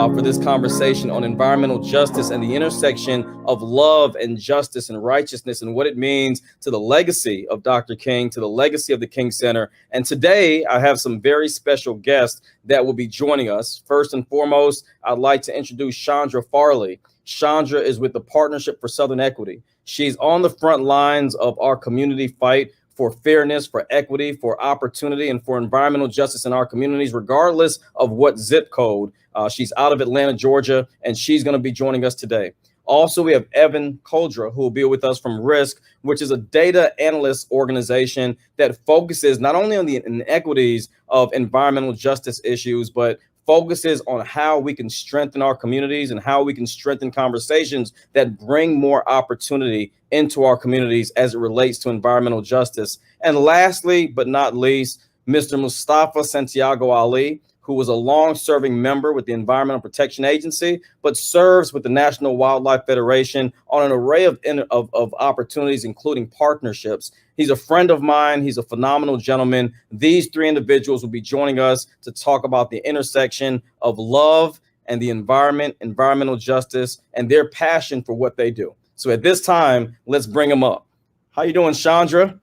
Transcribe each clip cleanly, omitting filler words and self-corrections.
for this conversation on environmental justice and the intersection of love and justice and righteousness and what it means to the legacy of Dr. King, to the legacy of the King Center. And today I have some very special guests that will be joining us. First and foremost, I'd like to introduce Chandra Farley. Chandra is with the Partnership for Southern Equity. She's on the front lines of our community fight for fairness, for equity, for opportunity, and for environmental justice in our communities, regardless of what zip code. She's out of Atlanta, Georgia, and she's going to be joining us today. Also, we have Kodra, who will be with us from RISK, which is a data analyst organization that focuses not only on the inequities of environmental justice issues, but focuses on how we can strengthen our communities and how we can strengthen conversations that bring more opportunity into our communities as it relates to environmental justice. And lastly, but not least, Mr. Mustafa Santiago Ali, who was a long-serving member with the Environmental Protection Agency, but serves with the National Wildlife Federation on an array of opportunities, including partnerships. He's a friend of mine. He's a phenomenal gentleman. These three individuals will be joining us to talk about the intersection of love and the environment, environmental justice, and their passion for what they do. So at this time, let's bring them up. How you doing, Chandra?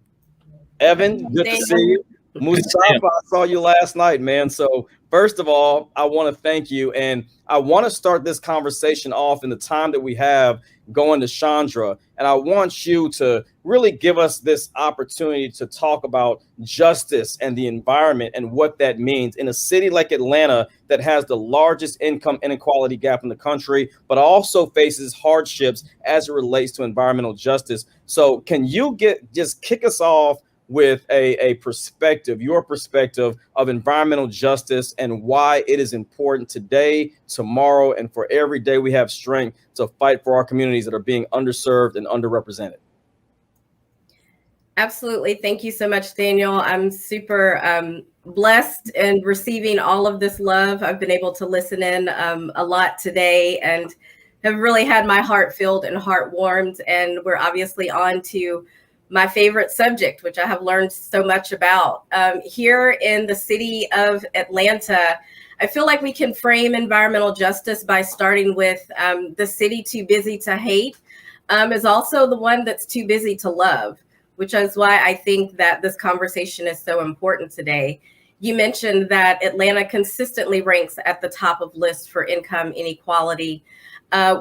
Evan, good to see you. Mustafa, I saw you last night, man. So first of all, I want to thank you. And I want to start this conversation off in the time that we have going to Chandra. And I want you to really give us this opportunity to talk about justice and the environment and what that means in a city like Atlanta that has the largest income inequality gap in the country, but also faces hardships as it relates to environmental justice. So can you just kick us off with a perspective, your perspective of environmental justice and why it is important today, tomorrow, and for every day we have strength to fight for our communities that are being underserved and underrepresented? Absolutely. Thank you so much, Daniel. I'm super blessed and receiving all of this love. I've been able to listen in a lot today and have really had my heart filled and heart warmed. And we're obviously on to my favorite subject, which I have learned so much about. Here in the city of Atlanta, I feel like we can frame environmental justice by starting with the city too busy to hate is also the one that's too busy to love, which is why I think that this conversation is so important today. You mentioned that Atlanta consistently ranks at the top of lists for income inequality.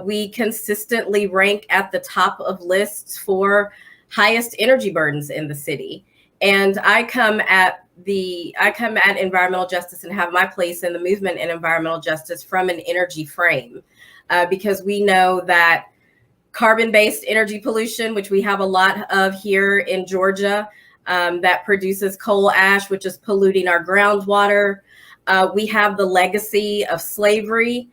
We consistently rank at the top of lists for highest energy burdens in the city. And I come at environmental justice and have my place in the movement in environmental justice from an energy frame, because we know that carbon-based energy pollution, which we have a lot of here in Georgia, that produces coal ash, which is polluting our groundwater. We have the legacy of slavery.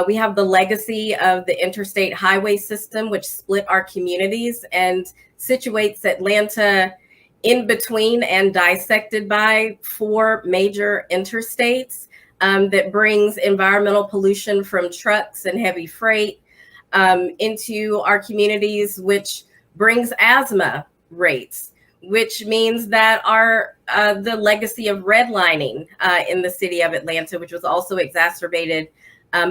We have the legacy of the interstate highway system, which split our communities and situates Atlanta in between and dissected by 4 major interstates that brings environmental pollution from trucks and heavy freight into our communities, which brings asthma rates, which means that the legacy of redlining in the city of Atlanta, which was also exacerbated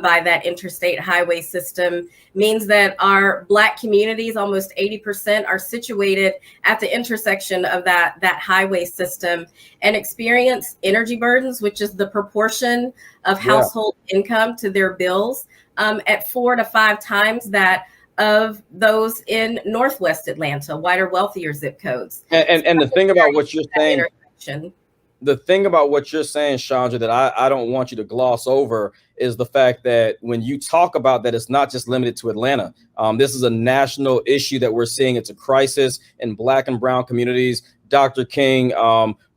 by that interstate highway system, means that our Black communities, almost 80%, are situated at the intersection of that highway system and experience energy burdens, which is the proportion of household income to their bills, at 4 to 5 times that of those in Northwest Atlanta, wider, wealthier zip codes. And the thing about what you're saying, the thing about what you're saying, Chandra, that I don't want you to gloss over is the fact that when you talk about that, it's not just limited to Atlanta. This is a national issue that we're seeing. It's a crisis in Black and brown communities. Dr. King,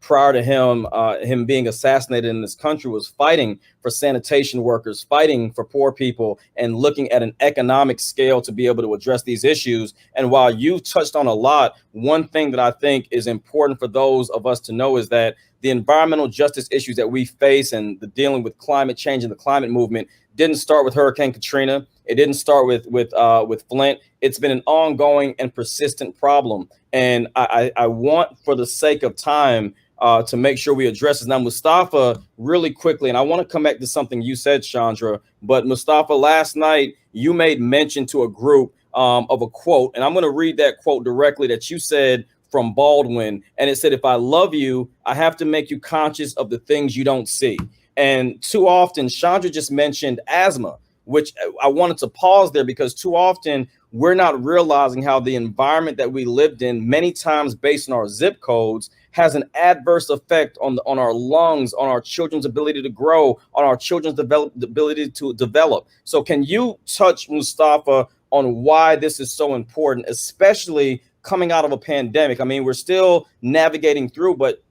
prior to him being assassinated in this country, was fighting for sanitation workers, fighting for poor people, and looking at an economic scale to be able to address these issues. And while you've touched on a lot, one thing that I think is important for those of us to know is that the environmental justice issues that we face and the dealing with climate change and the climate movement didn't start with Hurricane Katrina. It didn't start with Flint. It's been an ongoing and persistent problem. And I want, for the sake of time, to make sure we address this. Now, Mustafa, really quickly, and I want to come back to something you said, Chandra, but Mustafa, last night you made mention to a group of a quote, and I'm going to read that quote directly that you said from Baldwin, and it said, "If I love you, I have to make you conscious of the things you don't see." And too often, Chandra just mentioned asthma, which I wanted to pause there because too often we're not realizing how the environment that we lived in, many times based on our zip codes, has an adverse effect on our lungs, on our children's ability to grow, on our children's ability to develop. So can you touch, Mustafa, on why this is so important, especially coming out of a pandemic? I mean, we're still navigating through, but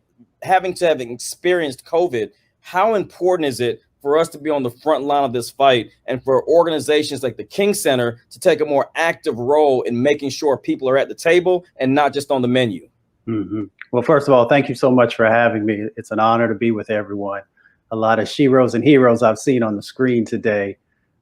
having experienced COVID, how important is it for us to be on the front line of this fight and for organizations like the King Center to take a more active role in making sure people are at the table and not just on the menu? Mm-hmm. Well, first of all, thank you so much for having me. It's an honor to be with everyone. A lot of sheroes and heroes I've seen on the screen today.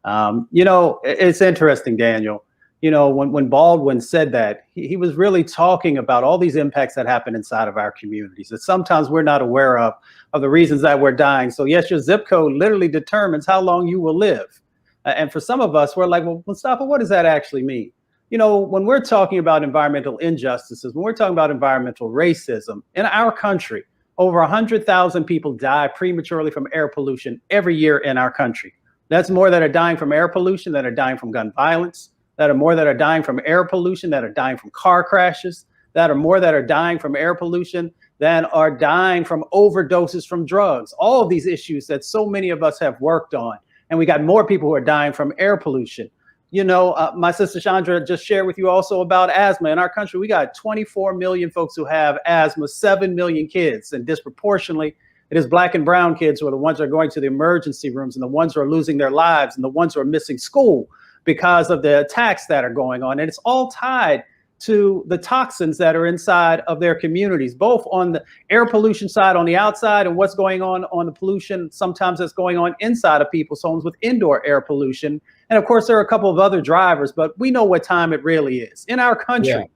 It's interesting, Daniel. When Baldwin said that, he was really talking about all these impacts that happen inside of our communities that sometimes we're not aware of the reasons that we're dying. So yes, your zip code literally determines how long you will live. And for some of us, we're like, well, Mustafa, what does that actually mean? When we're talking about environmental injustices, when we're talking about environmental racism in our country, over 100,000 people die prematurely from air pollution every year in our country. That's more that are dying from air pollution, that are dying from gun violence, that are dying from air pollution, that are dying from car crashes, that are dying from air pollution, than are dying from overdoses from drugs. All of these issues that so many of us have worked on. And we got more people who are dying from air pollution. My sister Chandra just shared with you also about asthma. In our country, we got 24 million folks who have asthma, 7 million kids, and disproportionately, it is Black and brown kids who are the ones that are going to the emergency rooms and the ones who are losing their lives and the ones who are missing school because of the attacks that are going on. And it's all tied to the toxins that are inside of their communities, both on the air pollution side on the outside and what's going on the pollution sometimes that's going on inside of people's homes with indoor air pollution. And of course, there are a couple of other drivers, but we know what time it really is. In our country,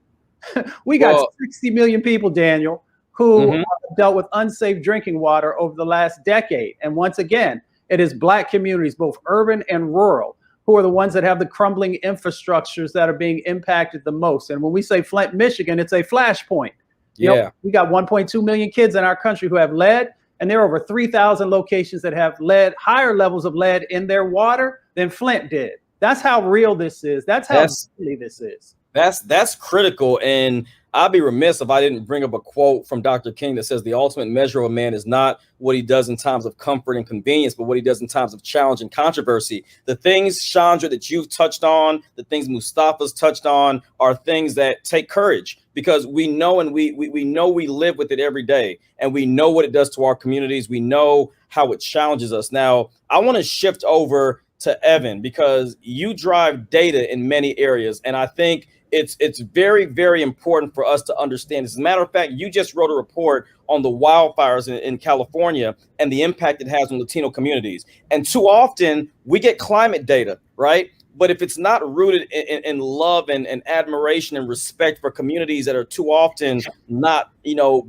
we got 60 million people, Daniel, who have dealt with unsafe drinking water over the last decade. And once again, it is Black communities, both urban and rural, who are the ones that have the crumbling infrastructures that are being impacted the most. And when we say Flint, Michigan, it's a flashpoint. We got 1.2 million kids in our country who have lead, and there are over 3,000 locations that have lead, higher levels of lead in their water than Flint did. That's how real this is. That's how deadly this is. That's critical. And I'd be remiss if I didn't bring up a quote from Dr. King that says the ultimate measure of a man is not what he does in times of comfort and convenience, but what he does in times of challenge and controversy. The things, Chandra, that you've touched on, the things Mustafa's touched on, are things that take courage, because we know and we know we live with it every day, and we know what it does to our communities. We know how it challenges us. Now, I want to shift over to Evan, because you drive data in many areas, and I think it's very, very important for us to understand. As a matter of fact, you just wrote a report on the wildfires in California and the impact it has on Latino communities. And too often we get climate data, right? But if it's not rooted in love and admiration and respect for communities that are too often not,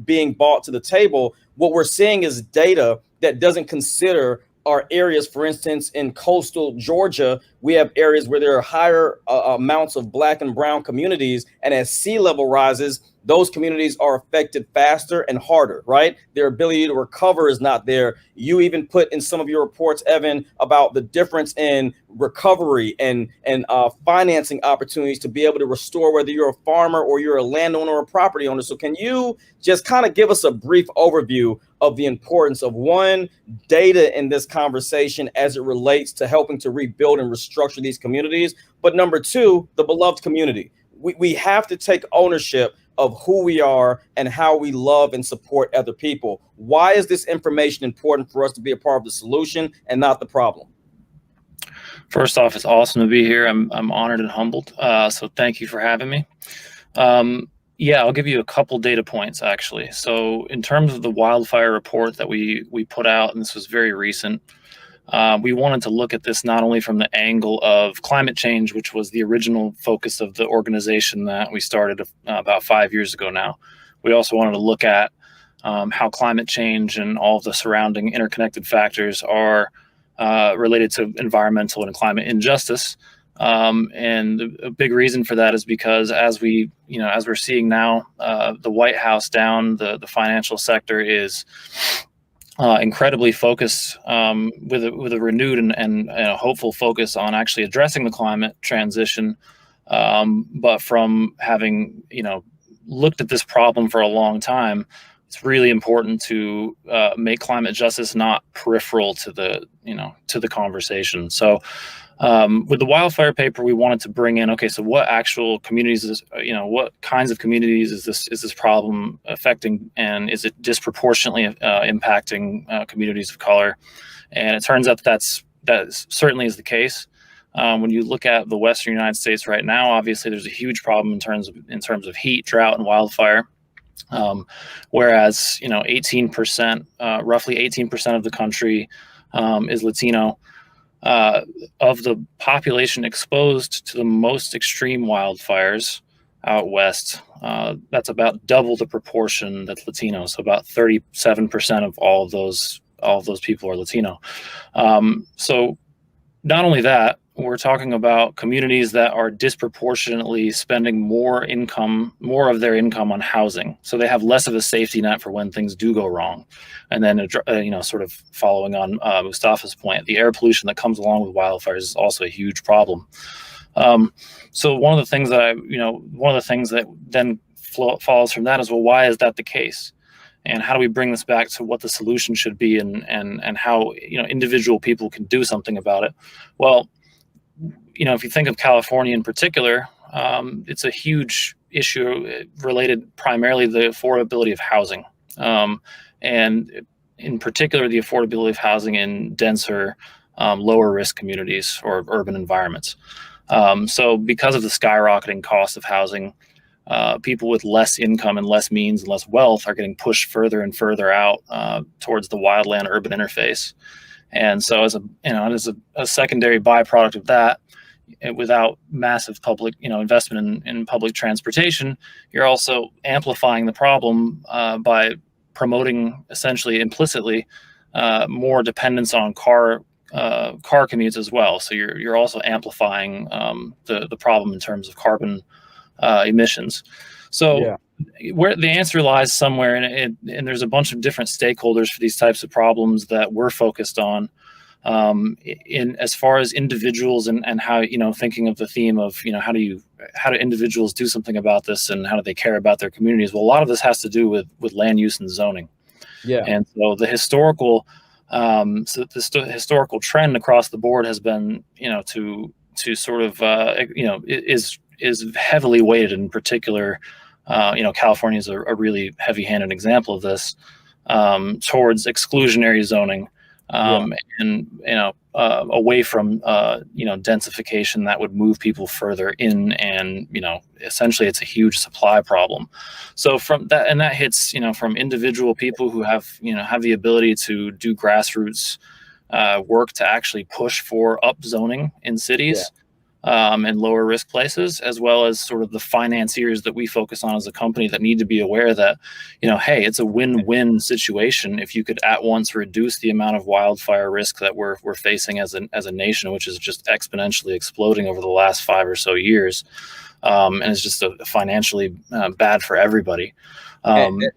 being brought to the table, what we're seeing is data that doesn't consider our areas. For instance, in coastal Georgia, we have areas where there are higher amounts of Black and brown communities. And as sea level rises, those communities are affected faster and harder, right? Their ability to recover is not there. You even put in some of your reports, Evan, about the difference in recovery and financing opportunities to be able to restore, whether you're a farmer or you're a landowner or a property owner. So can you just kind of give us a brief overview of the importance of, one, data in this conversation as it relates to helping to rebuild and restructure these communities, but number two, the beloved community. We have to take ownership of who we are and how we love and support other people. Why is this information important for us to be a part of the solution and not the problem? First off, it's awesome to be here. I'm honored and humbled. So thank you for having me. I'll give you a couple data points, actually. So in terms of the Wildfire Report that we put out, and this was very recent, we wanted to look at this not only from the angle of climate change, which was the original focus of the organization that we started about 5 years ago now. We also wanted to look at how climate change and all of the surrounding interconnected factors are related to environmental and climate injustice. And a big reason for that is because as we're seeing now, the White House down, the financial sector is incredibly focused with a renewed and a hopeful focus on actually addressing the climate transition, but from having looked at this problem for a long time, it's really important to make climate justice not peripheral to the conversation. So with the wildfire paper, we wanted to bring in, okay, so what actual communities is, what kinds of communities is this problem affecting, and is it disproportionately impacting communities of color? And it turns out that certainly is the case. When you look at the Western United States right now, obviously there's a huge problem in terms of heat, drought, and wildfire. Whereas 18%, roughly 18% of the country is Latino. Of the population exposed to the most extreme wildfires out west, that's about double the proportion that's Latino. So about 37% of all of those people are Latino. So not only that, we're talking about communities that are disproportionately spending more of their income on housing. So they have less of a safety net for when things do go wrong. And then, sort of following on Mustafa's point, the air pollution that comes along with wildfires is also a huge problem. So one of the things that then follows from that is, well, why is that the case? And how do we bring this back to what the solution should be, and how individual people can do something about it? Well, if you think of California in particular, it's a huge issue related primarily to the affordability of housing, and in particular the affordability of housing in denser, lower risk communities or urban environments. So because of the skyrocketing cost of housing, people with less income and less means and less wealth are getting pushed further and further out towards the wildland urban interface. And so as a secondary byproduct of that, without massive public investment in public transportation, you're also amplifying the problem by promoting, essentially implicitly, more dependence on car commutes as well. So you're also amplifying the problem in terms of carbon emissions. So Yeah. Where the answer lies somewhere, and there's a bunch of different stakeholders for these types of problems that we're focused on. In as far as individuals and how, thinking of the theme of, how do individuals do something about this, and how do they care about their communities? Well, a lot of this has to do with land use and zoning. Yeah. And so the historical trend across the board has been, to sort of, is heavily weighted. In particular, California is a really heavy-handed example of this, towards exclusionary zoning. And away from densification that would move people further in, and essentially it's a huge supply problem. So from that, and that hits from individual people who have the ability to do grassroots work to actually push for upzoning in cities. And lower risk places, as well as sort of the financiers that we focus on as a company that need to be aware that, hey, it's a win-win situation if you could at once reduce the amount of wildfire risk that we're facing as a nation, which is just exponentially exploding over the last 5 or so years, and it's just financially bad for everybody. Let me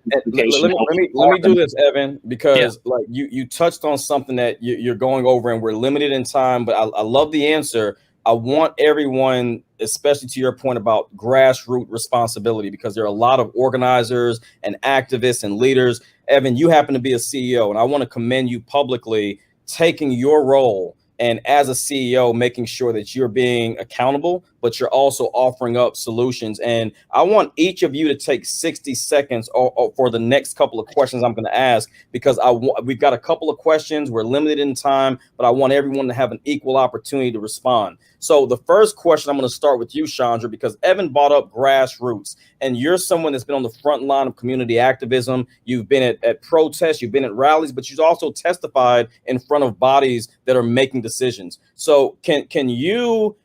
do this, Evan, because like you touched on something that you're going over, and we're limited in time, but I love the answer. I want everyone, especially to your point about grassroots responsibility, because there are a lot of organizers and activists and leaders. Evan, you happen to be a CEO, and I want to commend you publicly taking your role, and as a CEO, making sure that you're being accountable, but you're also offering up solutions. And I want each of you to take 60 seconds or for the next couple of questions I'm going to ask, because we've got a couple of questions. We're limited in time, but I want everyone to have an equal opportunity to respond. So the first question, I'm going to start with you, Chandra, because Evan brought up grassroots, and you're someone that's been on the front line of community activism. You've been at protests, you've been at rallies, but you've also testified in front of bodies that are making decisions. So can you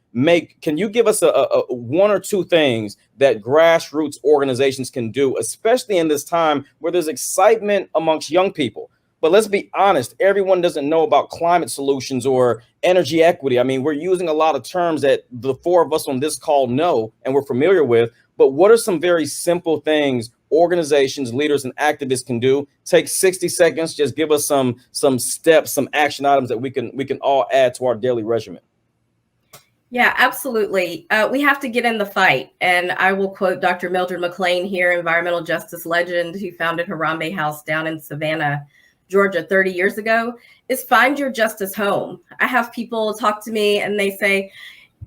can you give us a one or two things that grassroots organizations can do, especially in this time where there's excitement amongst young people? But let's be honest, everyone doesn't know about climate solutions or energy equity. I mean, we're using a lot of terms that the four of us on this call know and we're familiar with. But what are some very simple things organizations, leaders, and activists can do? Take 60 seconds. Just give us some steps, some action items that we can all add to our daily regimen. Yeah, absolutely. We have to get in the fight. And I will quote Dr. Mildred McLean here, environmental justice legend who founded Harambe House down in Savannah, Georgia 30 years ago, is find your justice home. I have people talk to me and they say,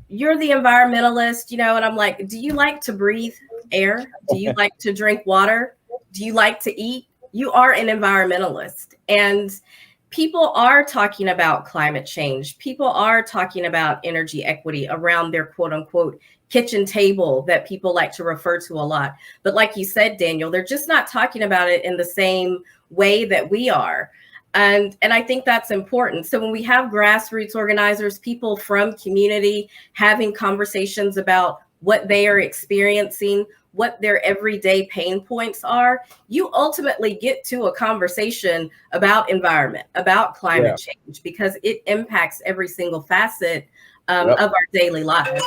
you're the environmentalist, and I'm like, do you like to breathe air? Do you like to drink water? Do you like to eat? You are an environmentalist. And people are talking about climate change. People are talking about energy equity around their quote unquote kitchen table that people like to refer to a lot. But like you said, Daniel, they're just not talking about it in the same way that we are. And I think that's important. So when we have grassroots organizers, people from community having conversations about what they are experiencing, what their everyday pain points are, you ultimately get to a conversation about environment, about climate change, because it impacts every single facet of our daily lives.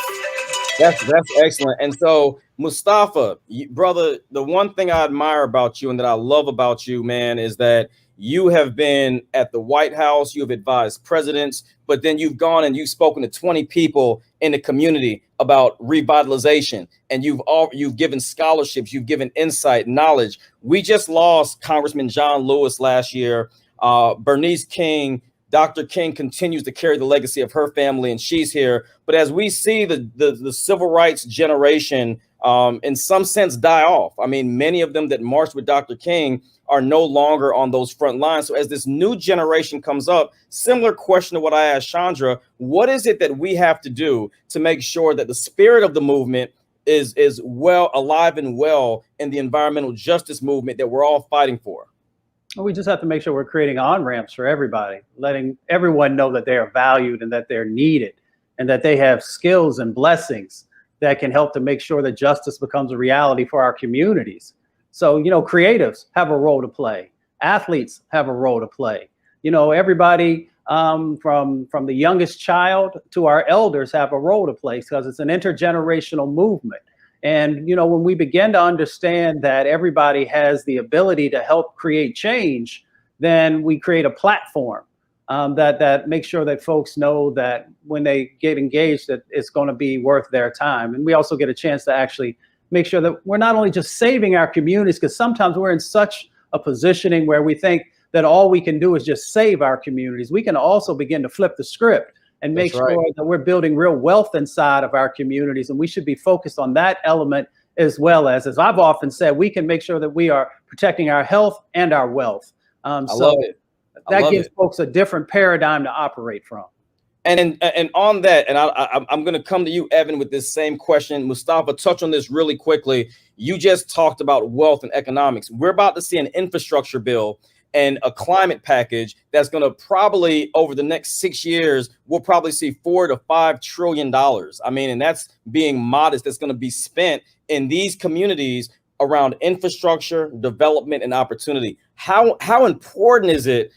That's excellent. And so, Mustafa, brother, the one thing I admire about you and that I love about you, man, is that you have been at the White House, you have advised presidents, but then you've gone and you've spoken to 20 people in the community about revitalization, and you've given scholarships, you've given insight, knowledge. We just lost Congressman John Lewis last year. Bernice King, Dr. King continues to carry the legacy of her family, and she's here. But as we see the civil rights generation, in some sense, die off. I mean, many of them that marched with Dr. King are no longer on those front lines. So as this new generation comes up, similar question to what I asked Chandra, what is it that we have to do to make sure that the spirit of the movement is well alive and well in the environmental justice movement that we're all fighting for? We just have to make sure we're creating on-ramps for everybody, letting everyone know that they are valued and that they're needed and that they have skills and blessings that can help to make sure that justice becomes a reality for our communities. So, creatives have a role to play. Athletes have a role to play. Everybody from the youngest child to our elders have a role to play because it's an intergenerational movement. And, when we begin to understand that everybody has the ability to help create change, then we create a platform that makes sure that folks know that when they get engaged, that it's going to be worth their time. And we also get a chance to actually make sure that we're not only just saving our communities, because sometimes we're in such a positioning where we think that all we can do is just save our communities. We can also begin to flip the script and make sure that we're building real wealth inside of our communities. And we should be focused on that element as well as I've often said, we can make sure that we are protecting our health and our wealth. I love it. That gives folks a different paradigm to operate from. And on that, and I'm going to come to you, Evan, with this same question. Mustafa, touch on this really quickly. You just talked about wealth and economics. We're about to see an infrastructure bill and a climate package that's going to probably, over the next 6 years, we'll probably see $4 to $5 trillion. I mean, and that's being modest. That's going to be spent in these communities around infrastructure, development, and opportunity. How important is it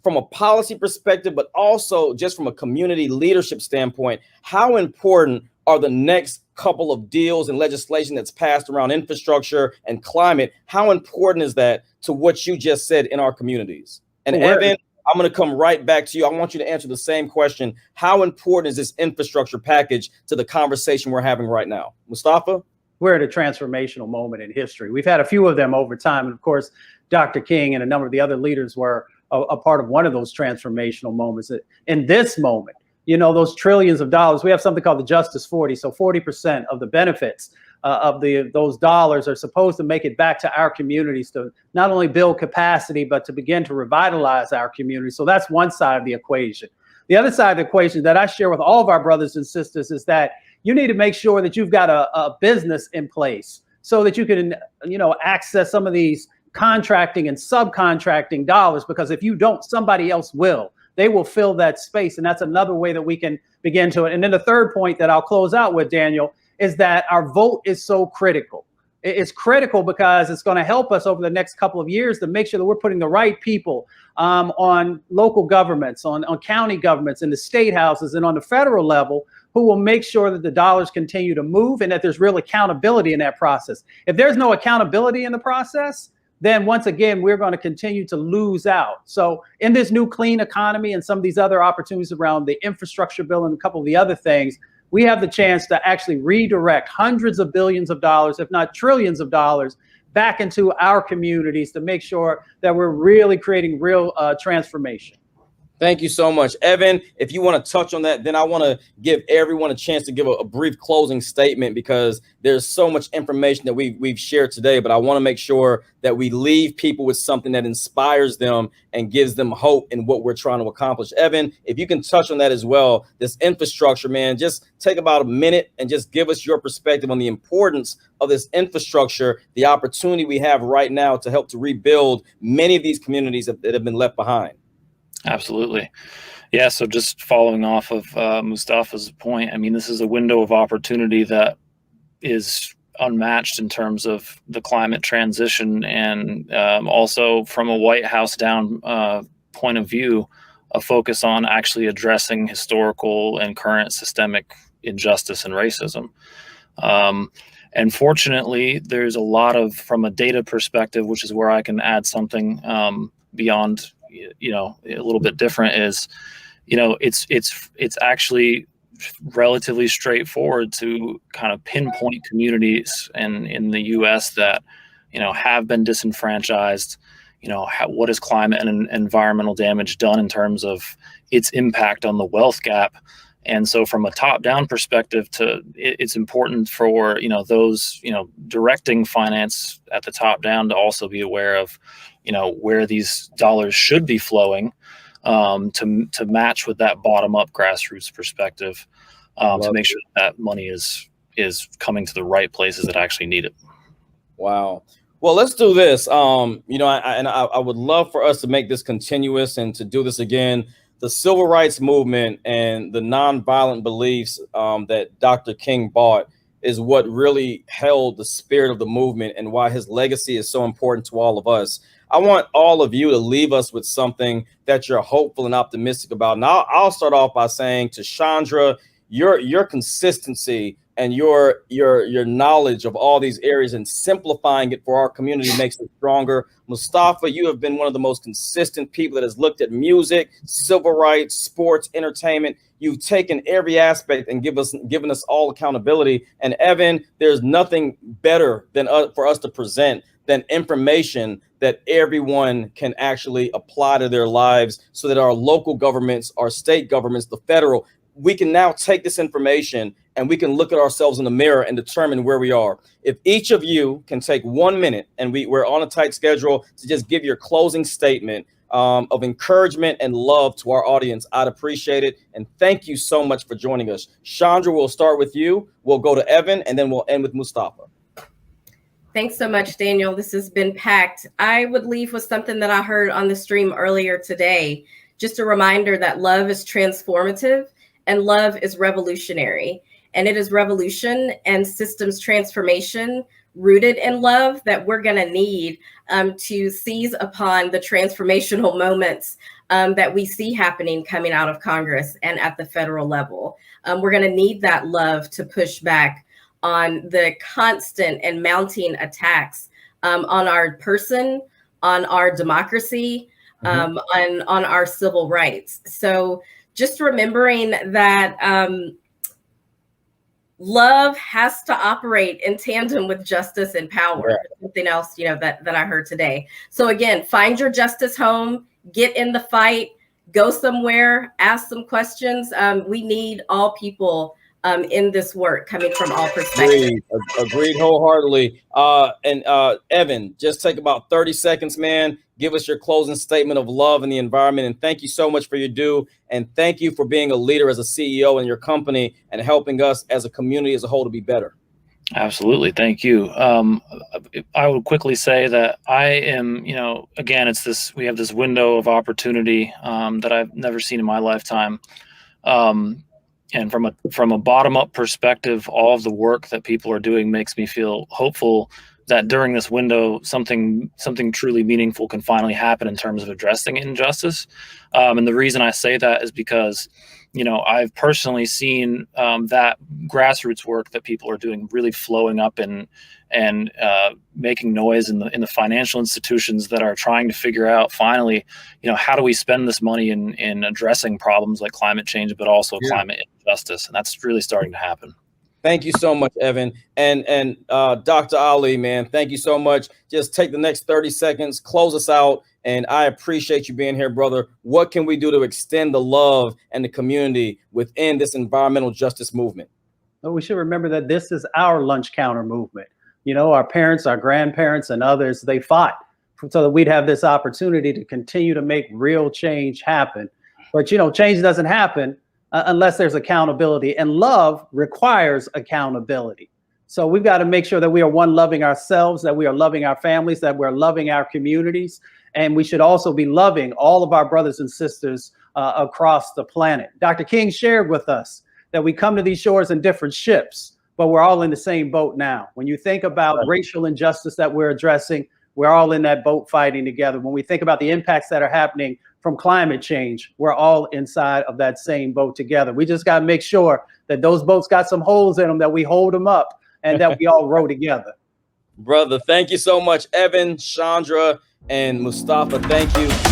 from a policy perspective, but also just from a community leadership standpoint? How important are the next couple of deals and legislation that's passed around infrastructure and climate? How important is that to what you just said in our communities? And Evan, I'm going to come right back to you. I want you to answer the same question. How important is this infrastructure package to the conversation we're having right now? Mustafa? We're at a transformational moment in history. We've had a few of them over time. And of course, Dr. King and a number of the other leaders were a part of one of those transformational moments. In this moment, those trillions of dollars, we have something called the Justice 40. So 40% of the benefits of those dollars are supposed to make it back to our communities to not only build capacity, but to begin to revitalize our communities. So that's one side of the equation. The other side of the equation that I share with all of our brothers and sisters is that you need to make sure that you've got a business in place so that you can, access some of these contracting and subcontracting dollars, because if you don't, somebody else will. they will fill that space. And that's another way that we can begin to. And then the third point that I'll close out with, Daniel, is that our vote is so critical. It's critical because it's going to help us over the next couple of years to make sure that we're putting the right people on local governments, on county governments, in the state houses, and on the federal level, who will make sure that the dollars continue to move and that there's real accountability in that process. If there's no accountability in the process, then once again, we're going to continue to lose out. So in this new clean economy and some of these other opportunities around the infrastructure bill and a couple of the other things, we have the chance to actually redirect hundreds of billions of dollars, if not trillions of dollars, back into our communities to make sure that we're really creating real transformation. Thank you so much, Evan. If you want to touch on that, then I want to give everyone a chance to give a brief closing statement, because there's so much information that we've shared today, but I want to make sure that we leave people with something that inspires them and gives them hope in what we're trying to accomplish. Evan, if you can touch on that as well, this infrastructure, man, just take about a minute and just give us your perspective on the importance of this infrastructure, the opportunity we have right now to help to rebuild many of these communities that have been left behind. Absolutely. Yeah. So just following off of Mustafa's point, I mean, this is a window of opportunity that is unmatched in terms of the climate transition, and also from a White House down point of view, a focus on actually addressing historical and current systemic injustice and racism. And fortunately, there's a lot of, from a data perspective, which is where I can add something beyond, a little bit different, is, it's actually relatively straightforward to kind of pinpoint communities in the U.S. that, have been disenfranchised. What has climate and environmental damage done in terms of its impact on the wealth gap? And so from a top-down perspective, it's important for, those, directing finance at the top down to also be aware of, where these dollars should be flowing, to match with that bottom-up grassroots perspective, to make sure that money is coming to the right places that actually need it. Wow. Well, let's do this. I would love for us to make this continuous and to do this again. The civil rights movement and the nonviolent beliefs that Dr. King brought is what really held the spirit of the movement and why his legacy is so important to all of us. I want all of you to leave us with something that you're hopeful and optimistic about. And I'll start off by saying to Chandra, your consistency and your knowledge of all these areas and simplifying it for our community makes it stronger. Mustafa, you have been one of the most consistent people that has looked at music, civil rights, sports, entertainment. You've taken every aspect and given us all accountability. And Evan, there's nothing better than for us to present than information that everyone can actually apply to their lives, so that our local governments, our state governments, the federal, we can now take this information and we can look at ourselves in the mirror and determine where we are. If each of you can take 1 minute, and we're on a tight schedule, to just give your closing statement of encouragement and love to our audience, I'd appreciate it. And thank you so much for joining us. Chandra, we'll start with you. We'll go to Evan, and then we'll end with Mustafa. Thanks so much, Daniel. This has been packed. I would leave with something that I heard on the stream earlier today. Just a reminder that love is transformative and love is revolutionary. And it is revolution and systems transformation rooted in love that we're going to need to seize upon the transformational moments that we see happening coming out of Congress and at the federal level. We're going to need that love to push back on the constant and mounting attacks on our person, on our democracy, on our civil rights. So just remembering that love has to operate in tandem with justice and power. Yeah. Something else, that I heard today. So again, find your justice home, get in the fight, go somewhere, ask some questions. We need all people in this work coming from all perspectives. Agreed wholeheartedly. And Evan, just take about 30 seconds, man. Give us your closing statement of love in the environment. And thank you so much for your due. And thank you for being a leader as a CEO in your company and helping us as a community as a whole to be better. Absolutely. Thank you. I would quickly say that I am, again, we have this window of opportunity that I've never seen in my lifetime. And from a bottom up perspective, all of the work that people are doing makes me feel hopeful that during this window, something truly meaningful can finally happen in terms of addressing injustice. And the reason I say that is because, I've personally seen that grassroots work that people are doing really flowing up and making noise in the financial institutions that are trying to figure out finally, how do we spend this money in addressing problems like climate change, but also climate injustice, and that's really starting to happen. Thank you so much, Evan. And Dr. Ali, man, thank you so much. Just take the next 30 seconds, close us out. And I appreciate you being here, brother. What can we do to extend the love and the community within this environmental justice movement? Well, we should remember that this is our lunch counter movement. Our parents, our grandparents, and others, they fought so that we'd have this opportunity to continue to make real change happen. But, change doesn't happen unless there's accountability, and love requires accountability. So we've got to make sure that we are loving ourselves, that we are loving our families, that we're loving our communities. And we should also be loving all of our brothers and sisters across the planet. Dr. King shared with us that we come to these shores in different ships, but we're all in the same boat now. When you think about racial injustice that we're addressing, we're all in that boat fighting together. When we think about the impacts that are happening from climate change, we're all inside of that same boat together. We just got to make sure that those boats got some holes in them, that we hold them up, and that we all row together. Brother, thank you so much. Evan, Chandra, and Mustafa, thank you.